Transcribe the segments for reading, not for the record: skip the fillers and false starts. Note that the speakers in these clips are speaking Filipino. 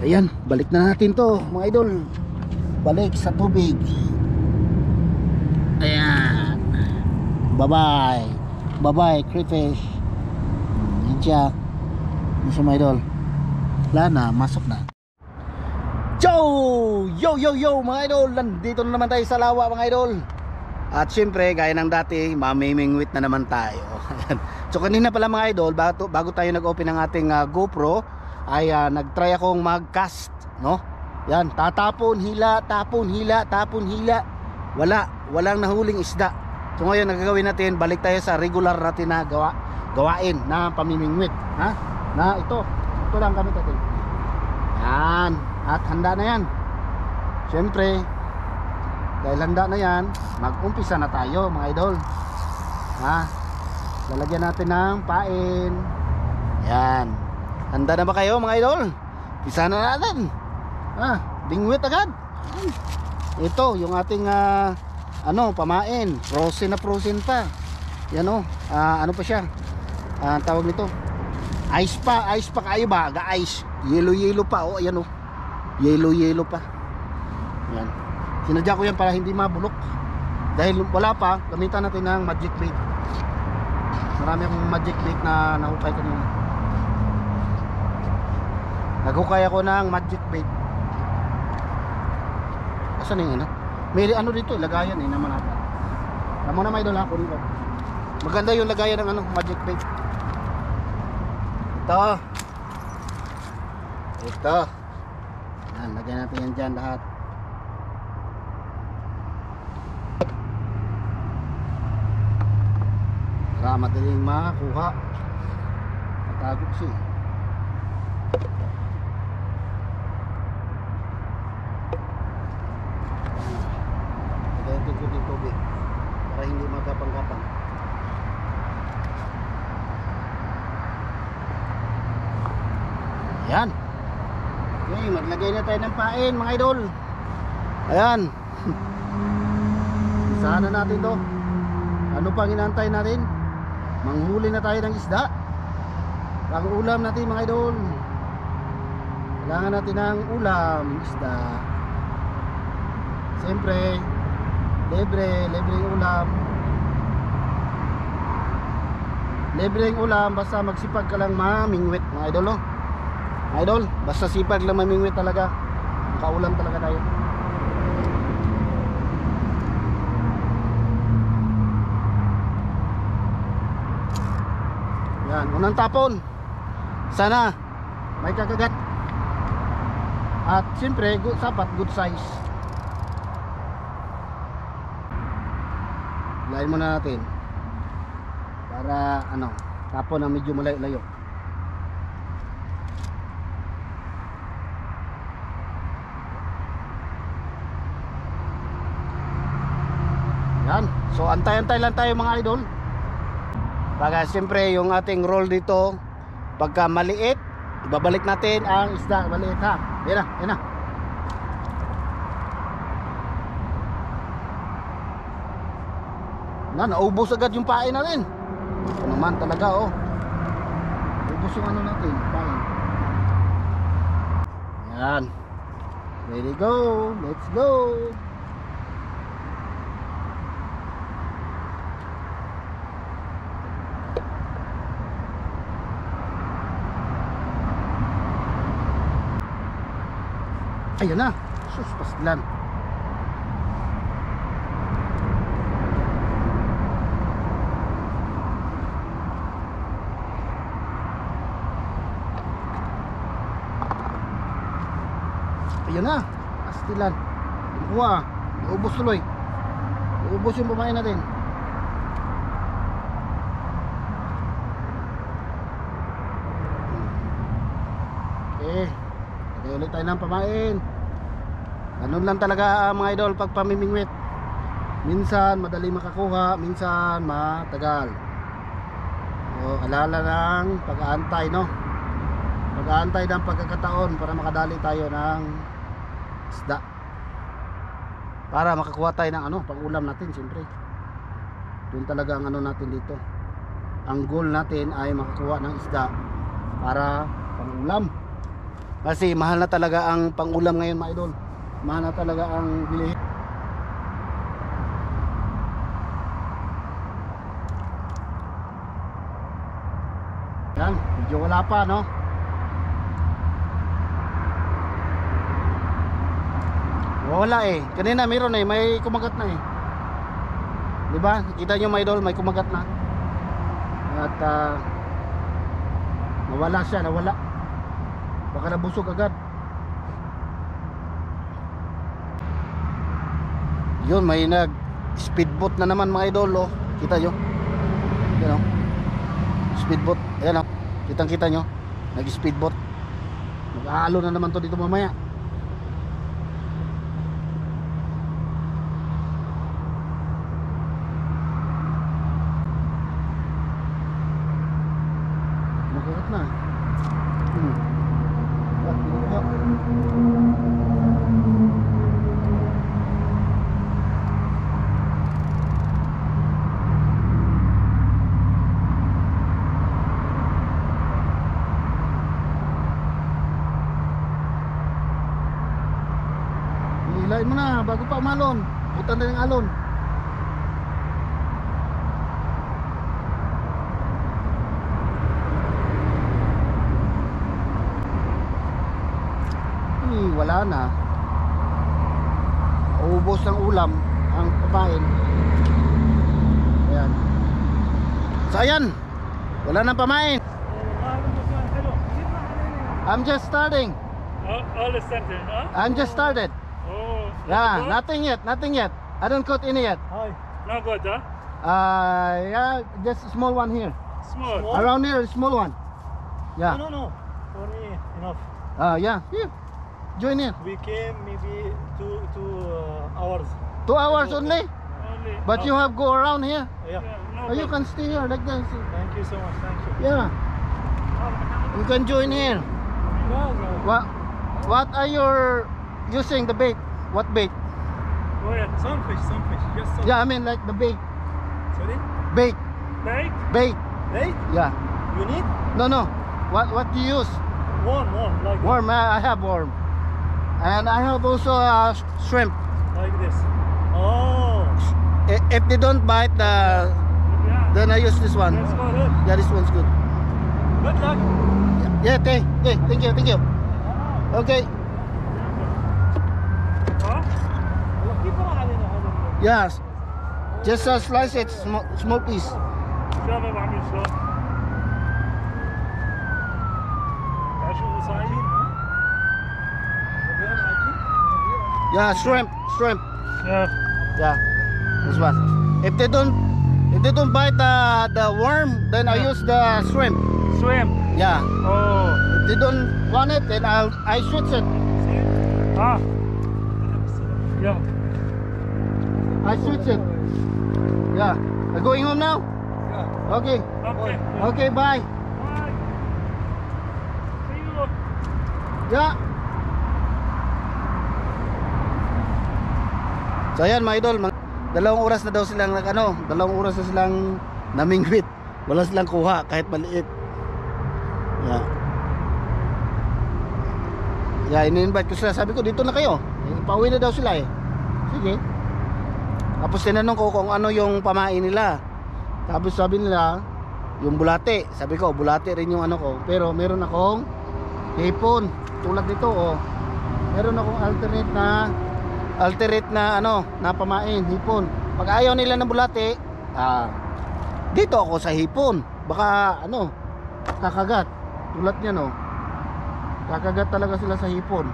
Ayan, balik na natin to mga idol. Balik sa tubig. Ayan. Bye bye. Bye bye crayfish. Yan siya. Yan siya mga idol. Wala na, masok na. Yo mga idol, nandito na naman tayo sa lawa mga idol. At syempre gaya ng dati, mamimingwit na naman tayo. So kanina pala mga idol, bago tayo nag-open ng ating GoPro, ay nag-try akong mag-cast, no? Yan, tatapon, hila, tapon, hila, tapon, hila. Walang nahuling isda. So ngayon nagagawin natin, balik tayo sa regular natin na gawain na pamimingwit, ha? Na ito lang gamit natin. Yan, at handa na yan. Syempre, dahil handa na yan, mag-umpisa na tayo mga idol. Ha? Lalagyan natin ng pain. Yan. Handa na ba kayo mga idol? Umpisa na natin. Bingwit agad. Ito yung ating pamain. Frozen na frozen pa. Yan o. Ano pa siya? Tawag nito. Ice pa kayo ba? Ga-ice. Yellow pa. O ayan o. Yellow pa. Yan. Sinadya ko yan para hindi mabulok. Dahil wala pa, gamitan natin ng magic bait. Marami akong magic bait na nahukay kanina. Naghukay ako ng magic bait. Asan yung ano? May ano dito, lagayan naman natin. Alam mo na may idol ako dito. Maganda yung lagayan ng magic bait. Ito. Yan, lagyan natin yan dyan lahat. Para madaling makakuha. Patagok siya. Lagyan natin kunting tubig para hindi magkapang-kapang. Ayan. Okay, maglagay na tayo ng pain mga idol. Ayan. Isahan na natin to. Ano pang inaantay natin? Manghuli na tayo ng isda. Pang ulam natin mga idol. Kailangan natin ng ulam, isda. Siyempre, libreng ulam. Libreng ulam basta magsipag ka lang mamingwit mga idol, no? Idol, basta sipag lang mamingwit talaga. Makaulam talaga tayo. Yan, unang tapon. Sana may kakagat. At siyempre, sapat good size. Lain muna natin. Para tapon na medyo malayo-layo. Yan. So antay-antay lang tayo mga idol. Pagka siyempre yung ating roll dito, pagka maliit, ibabalik natin ang isda maliit, ha. Yan na. Naubos agad yung pain natin. Ito naman talaga, oh. Ubos yung natin, pain. Yan. Ready go. Let's go. Ayan na. Sus, paslan. Ayan na. Pastilan. Kuha. Ubos tuloy. Ubos yung pamain natin. Okay. Lagay ulit tayo ng pamain. Ganun lang talaga mga idol pag pamimingwit. Minsan madali makakuha, minsan matagal. O alala ng pag-aantay, no? Pag-aantay ng pagkakataon para makadali tayo ng isda. Para makakuha tayo ng pang-ulam natin siyempre. Yun talaga ang natin dito. Ang goal natin ay makakuha ng isda para pang-ulam. Kasi mahal na talaga ang pangulam ngayon mga idol. Mahal na talaga ang bilihin. Yan, medyo wala pa no. Wala eh. Kanina meron eh, may kumagat na eh. 'Di ba? Kita nyo mga idol, may kumagat na. At nawala siya, nawala. Baka nabusog agad. Yun, may nag speedboat na naman mga idol oh. Kita nyo? Yan oh. Speedboat, ayan oh. Kitang kita nyo, nag speedboat. Mag-aalo na naman to dito mamaya. Makagat na. Hilain mo na bago pa umalon. Butan na ng alon. Wala na. Ubos ng ulam ang pamain. Ayan. So ayan, wala nang pamain. I'm just starting. All is started, huh? I'm just started. Oh. Yeah, Not nothing yet, nothing yet. I don't caught any yet. good? Not good, huh? Yeah, just a small one here. Small. Around here, a small one. Yeah. No. For me, enough. Yeah. Here. Join in. We came maybe two hours. 2 hours only. Only. But you have go around here. Yeah. No You problem. can stay here like this. Thank you so much. Thank you. Yeah. You can join here. What are your using the bait? What bait? Where? Some fish. Just some. Yeah, I mean like the bait. Sorry? Bait. Bait? Bait. Right? Yeah. You need No. What do you use? warm, like Worm. I have worm. And I have also shrimp. like this. Oh. If they don't bite, Yeah. then I use this one. Let's go. Good. Yeah, this one's good. Good luck. Yeah, thank you. Okay. Huh? كيف راح علينا هذا؟ Yes. Just slice it small piece. شلون بعمل شلون؟ تعال شو صاير؟ Yeah, shrimp. Yeah. Yeah, this one. If they don't bite the worm, then I use the shrimp. Swim. Yeah. Oh. If they don't want it, then I switch it. Ah. Yeah. I switch it. Yeah. I'm going home now. Yeah. Okay. Okay. Okay. Bye. Bye. See you. Yeah. So ayan mga idol, dalawang oras na daw silang dalawang oras na silang namingwit. Wala silang kuha kahit maliit. Yeah. Yeah, ini-invite ko sila. Sabi ko dito na kayo. Pauwi na daw sila eh. Sige. Tapos tinanong ko kung ano yung pamain nila. Tapos sabi nila yung bulate. Sabi ko bulate rin yung ano ko. Pero meron akong hipon tulad nito oh. Meron akong alternate na na pamain, hipon. Pag ayaw nila ng bulate, dito ako sa hipon. Baka kakagat. Tulad niya no. Kakagat talaga sila sa hipon.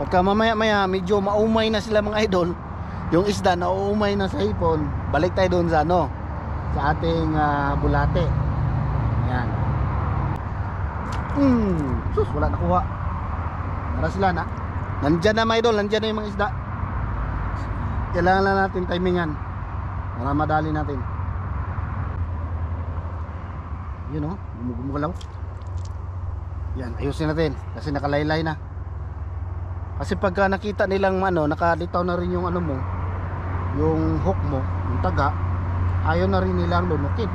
Pagka mamaya medyo maumay na sila mga idol, yung isda na uumay na sa hipon, balik tayo doon sa sa ating bulate. Yan. Sus, wala nakuha. Para sila na. Nandyan na mga idol, nandyan na yung mga isda. Kailangan lang natin timingan para madali natin. Yun o, gumugalaw. Yan, ayusin natin kasi nakalaylay na. Kasi pagka nakita nilang nakalitaw na rin yung mo, yung hook mo, yung taga, ayaw na rin nilang lunukin.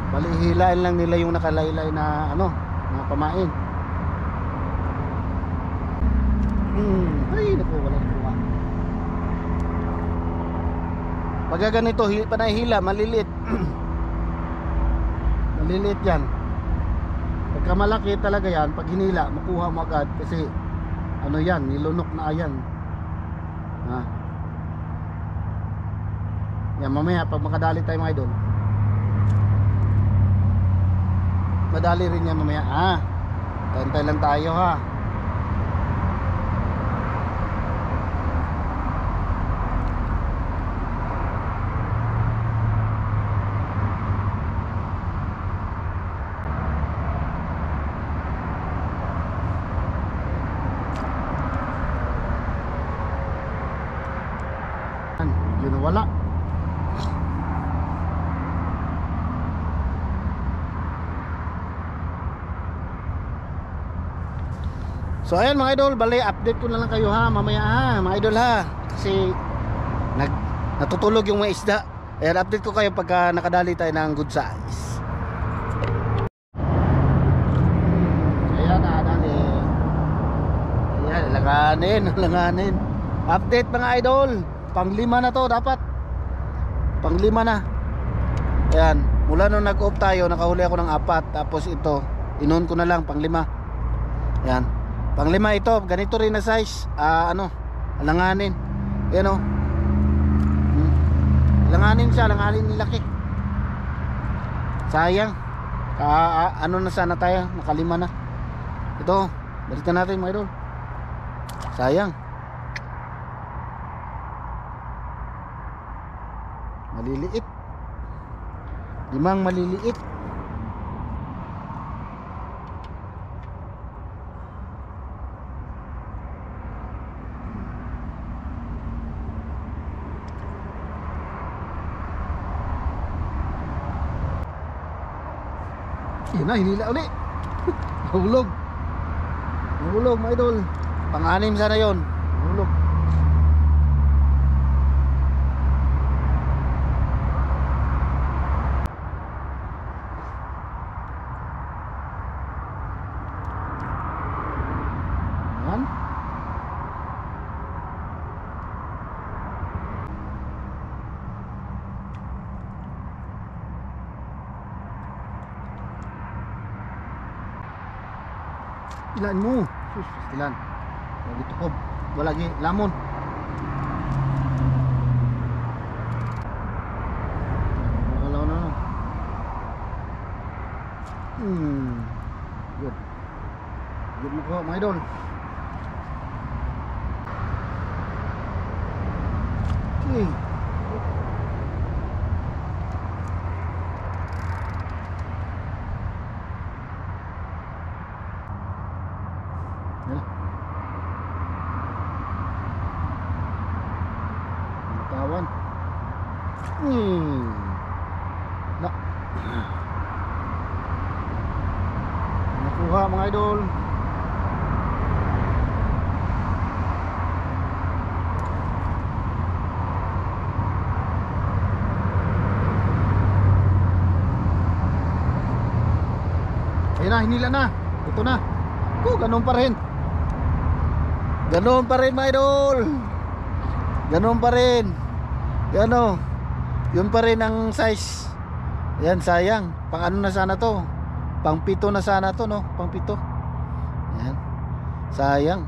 Bali hilain lang nila yung nakalaylay na ano, na pamain. Ay naku, wala nakuha. Pagka ganito, panahila, maliliit. Maliliit yan. Pagka malaki talaga yan, pag hinila, makuha mo agad. Kasi ano yan, nilunok na ayan. Ha? Yan, mamaya pag makadali tayo mga idol, madali rin yan mamaya. Tantay lang tayo ha. Medyo nawala. So ayan mga idol, bali update ko na lang kayo ha mamaya ha mga idol ha. Kasi natutulog yung mga isda. Ayan, update ko kayo pagka nakadali tayo ng good size. Ayan, nakadali. Ayan, langanin. Update mga idol. Pang-5 na to dapat. Pang-5 na. Ayan, mula nung nag-off tayo, nakahuli ako ng 4. Tapos ito, inon ko na lang, pang-5. Ayan, pang-5 ito. Ganito rin na size. Langanin. Ayan o. Langanin siya, langanin ni laki. Sayang. Ano na sana tayo, naka-5 na. Ito, balikan natin mga idol. Sayang. Maliliit. 5 maliliit. Yun na, hinila uli. Nahulog. Nahulog mga idol. Pang-6 sana yun. Nahulog. Yan. Ilan mo? Sus, ilan? Lagi tukob. Wala lagi lamon. Wala na. Good. Good mo ko mga idol. Okay. Tawan. Na. Nakuha mga idol. Ayun na, hinila na. Ito na. Ganun pa rin. Ganun pa rin mga idol. Ganun pa rin. Yan o. Yun pa rin ang size. Yan, sayang. Pang ano na sana to? Pang 7 na sana to, no? Pang 7. Yan. Sayang.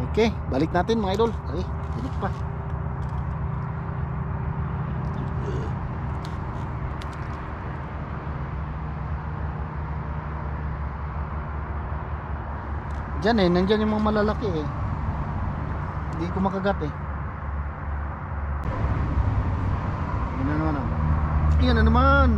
Okay, balik natin mga idol. Ay, tinik pa. Diyan nandyan yung mga malalaki Hindi ko makagat Yan na naman Yan na naman.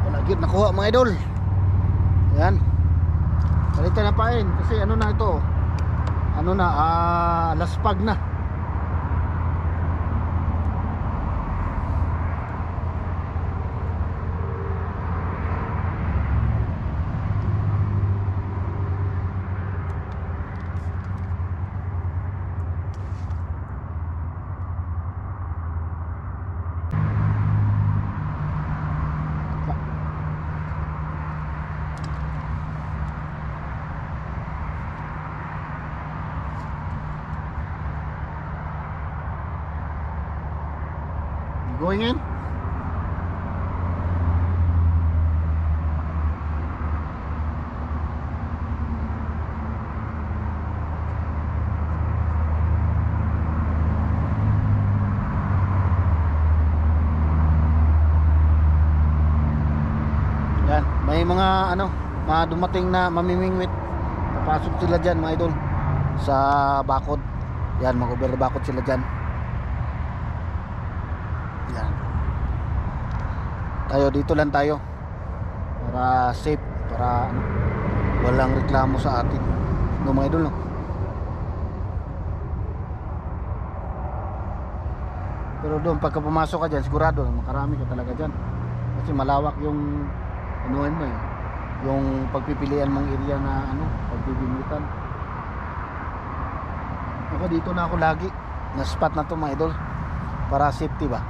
Wala gid nakuha mga idol. Yan. Balitan na pain kasi ano na ito. Ano na, laspag na. Going in? Yan, may mga ano, mga dumating na mamimingwit. Papasok sila dyan mga idol sa bakod. Yan, mag-over bakod sila dyan. Yan. Tayo dito lang tayo para safe, para ano, walang reklamo sa atin. No mga idol, no? Pero doon pagka pumasok ka dyan, sigurado makarami ka talaga dyan. Kasi malawak yung anuhan mo eh, yung pagpipilian mong area na ano, pagbibingitan. Ako dito na ako lagi, na spot na to mga idol, para safety ba.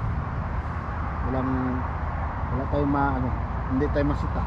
Wala tayong ano, hindi tayo masita.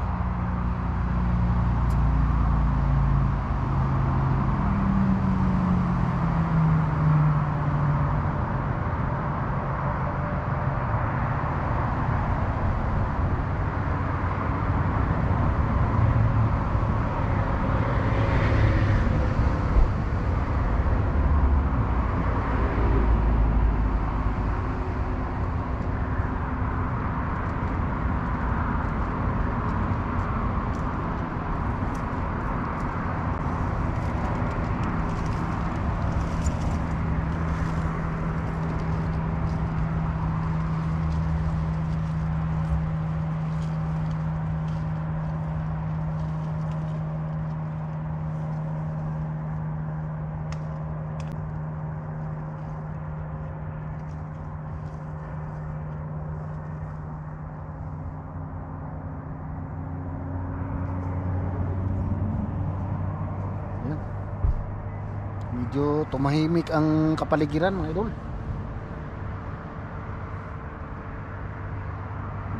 Medyo tumahimik ang kapaligiran mga idol.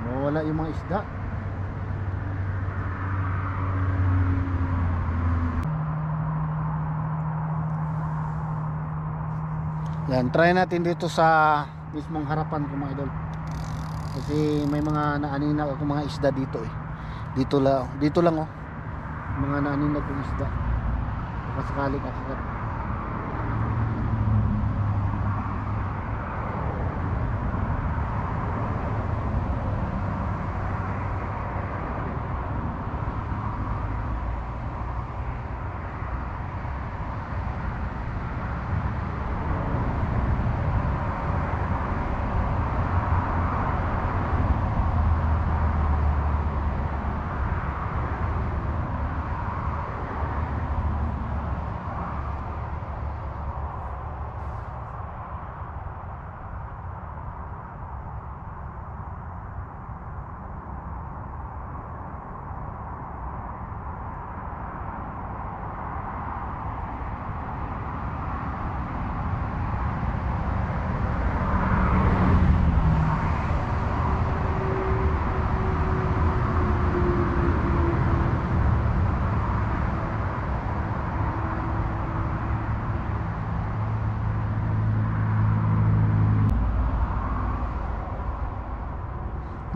Nawawala yung mga isda. Yan, try natin dito sa mismong harapan ko mga idol. Kasi may mga naaninag ako mga isda dito eh. Dito lang oh. Mga naaninag kong isda. Baka sakali kakagat.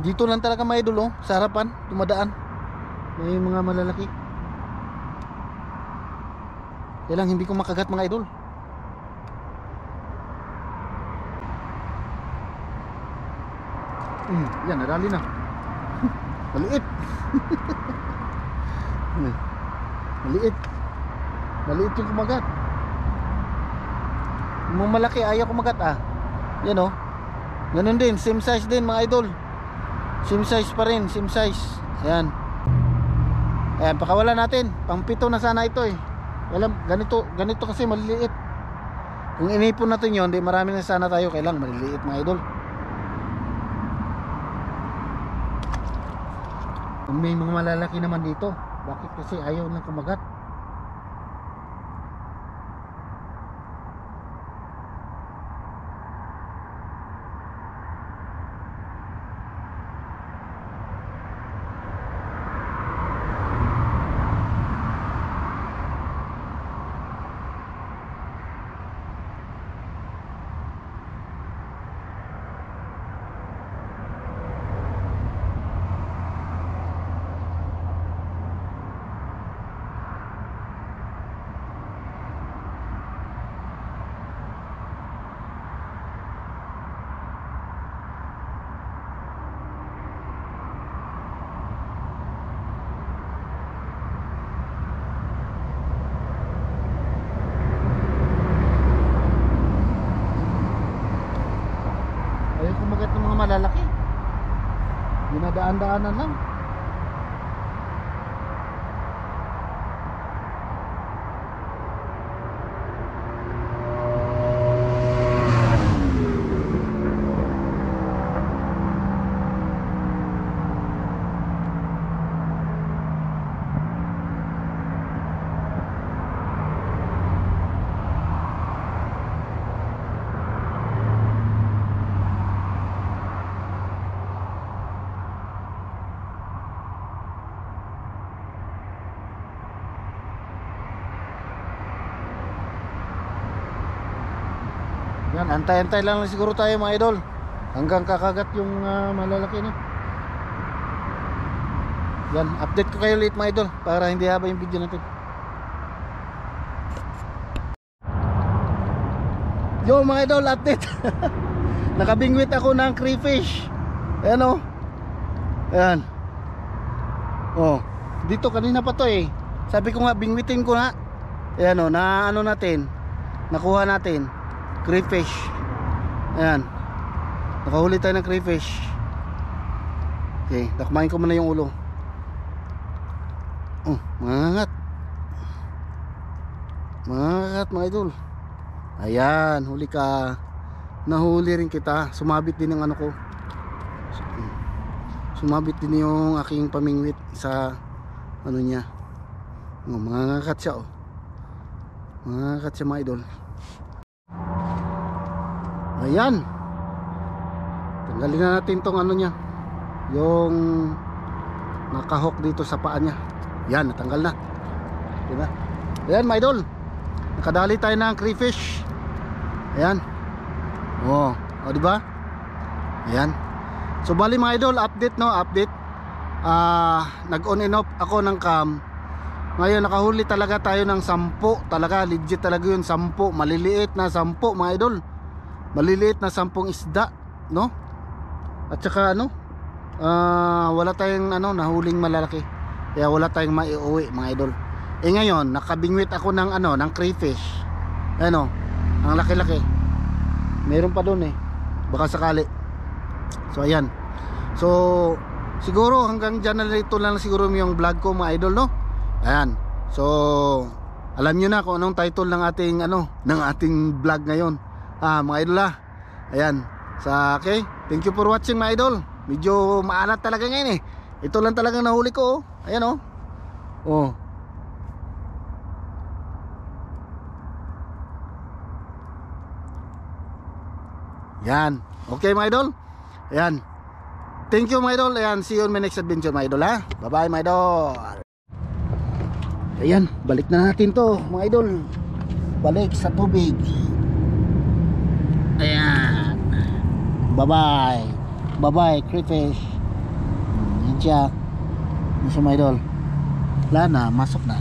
Dito lang talaga mga idol oh, sa harapan, dumadaan. May mga malalaki. Kaya lang hindi ko makagat mga idol. Yan, nadali na. Maliit. Maliit. Maliit yung kumagat. Yung malaki ayaw kumagat ah. Yan oh. Ganun din, same size din mga idol. Same size pa rin, same size. Ayan. Ayan, pakawala natin. Pang-pito na sana ito eh. Alam, ganito kasi maliliit. Kung inipon natin yon, di marami na sana tayo. Kailang maliliit mga idol. Kung may mga malalaki naman dito, bakit kasi ayaw lang kumagat? Ayaw kumagat ng mga malalaki. Dinadaan-daanan lang. Yan, antay-antay lang siguro tayo mga idol hanggang kakagat yung malalaki na. Yan, update ko kayo ulit mga idol para hindi haba yung video natin. Yo mga idol, update. Nakabingwit ako ng crayfish. Ayan o. Ayan. Oh, dito kanina pa to eh. Sabi ko nga bingwitin ko na. Ayan o, na ano natin, nakuha natin crayfish. Ayan, nakahuli tayo ng crayfish. Okay, nakumain ko muna yung ulo. Oh, mangangat mga idol. Ayan, huli ka. Nahuli rin kita. Sumabit din ang ano ko. Sumabit din yung aking pamingwit sa ano niya. Oh, mangangat siya oh. Mangangat siya mga idol. Ayan, tanggalin na natin tong ano niya, yung nakahok dito sa paa niya. Yan, natanggal na. Diba? Ayan mga idol, nakadali tayo ng crayfish. Ayan. Oh, diba? Ayan. So bali mga idol, update no, update. Nag on and off ako ng cam. Ngayon nakahuli talaga tayo ng 10. Talaga legit talaga yun, 10. Maliliit na 10 mga idol. Maliliit na 10 isda, no? At saka ano, wala tayong ano, nahuling malalaki. Kaya wala tayong maiuwi mga idol. Eh ngayon, nakabingwit ako ng ano, ng crayfish. Ano, ang laki-laki. Meron pa doon eh. Baka sakali. So ayan. So siguro hanggang dyan na ito lang siguro yung vlog ko mga idol, no? Ayan. So alam nyo na kung anong title ng ating ano, ng ating vlog ngayon. Mga idol ayan. Okay, thank you for watching mga idol. Medyo maalat talaga ngayon eh. Ito lang talagang nahuli ko oh. Ayan oh. Oh. Yan. Okay mga idol. Ayan. Thank you mga idol. Ayan, see you on my next adventure mga idol ha. Bye bye mga idol. Ayan, balik na natin to mga idol. Balik sa tubig. Ayan. Bye-bye. Bye-bye, crayfish. Yan siya. Yan siya mga idol. Wala na, masok na.